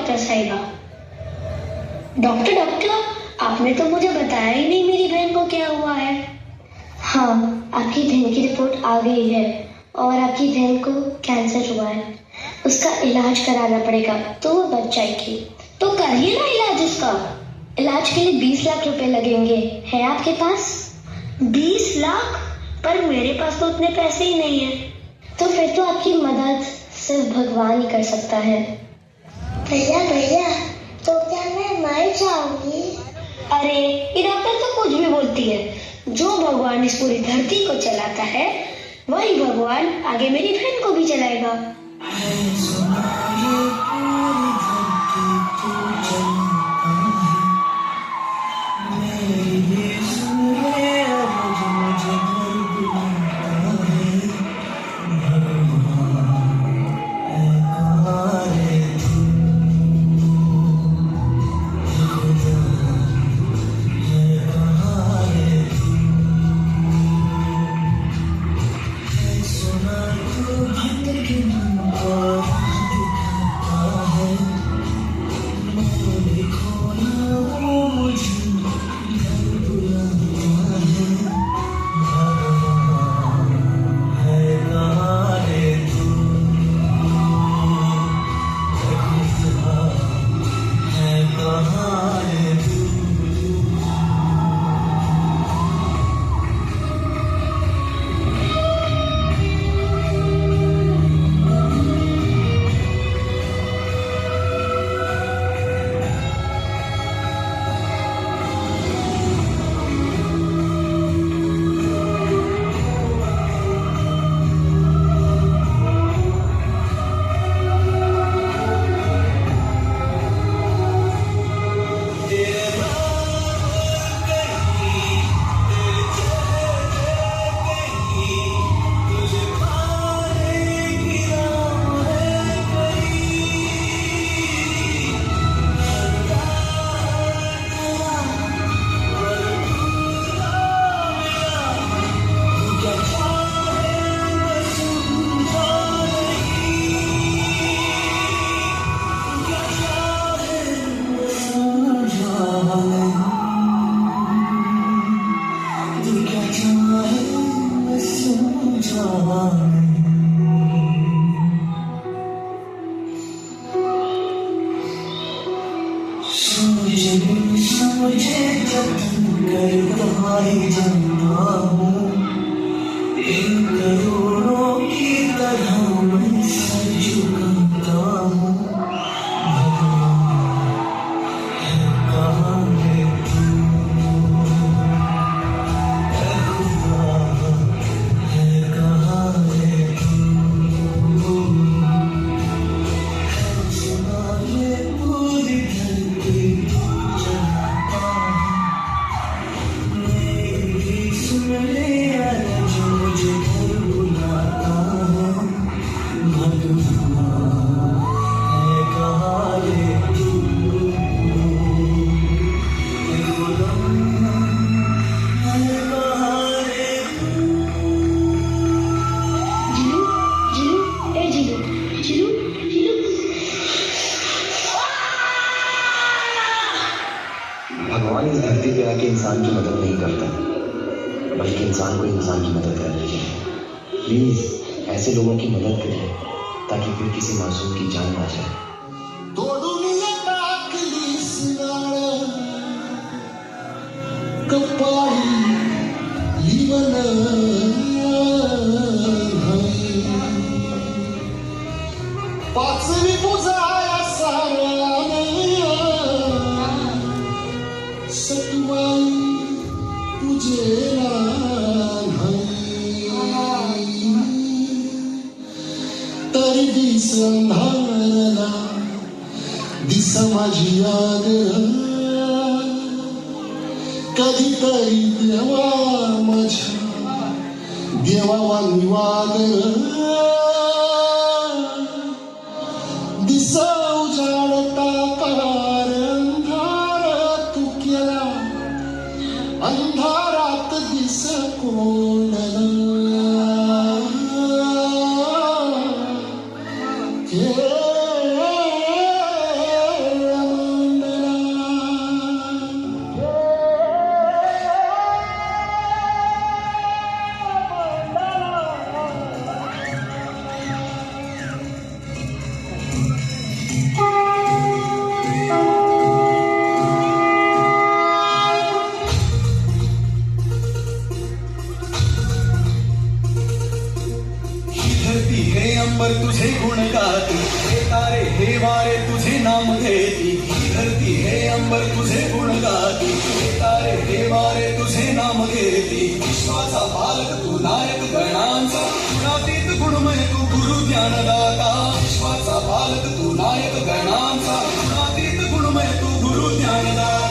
Doctor साहिबा। Doctor doctor, आपने तो मुझे बताया ही नहीं मेरी बहन को क्या हुआ है। हाँ, आपकी बहन की रिपोर्ट आ गई है और आपकी बहन को कैंसर हुआ है। उसका इलाज कराना पड़ेगा तो वो बच जाएगी। तो करिए ना इलाज उसका। इलाज के लिए 20 लाख रुपए लगेंगे, है आपके पास? 20 लाख? पर मेरे पास तो उतने पैसे ही नहीं है। तो फिर तो आपकी मदद सिर्फ भगवान ही कर सकता है। भैया भैया, तो क्या मैं मर जाऊंगी? अरे ये डॉक्टर तो कुछ भी बोलती है। जो भगवान इस पूरी धरती को चलाता है वही भगवान आगे मेरी बहन को भी चलाएगा। भगवान इस धरती पे आके इंसान की मदद नहीं करता, बल्कि इंसान को इंसान की मदद करनी चाहिए। प्लीज ऐसे लोगों की मदद करें ताकि फिर किसी मासूम की जान ना जाए। पाचवी पूजाया साऱ्याने सटवाई पूजेला तरी दिस अंधारला दिस माझी याद कधीतरी देवा माझ्या देवावा निवाद दिसा उजाडता कार अंधार तू केला अंधारात दिस कोणला हे वारे तुझे नाम घेती, ही धरती हे अंबर तुझे गुण गाती. हे तारे हे वारे तुझे नाम घेती, विश्वाचा पालक तू नायक गणांचा, गुणातीत गुणमय तू गुरु ज्ञानदाता. विश्वाचा पालक तू नायक गणांचा, गुणातीत गुणमय तू गुरु ज्ञानदाता.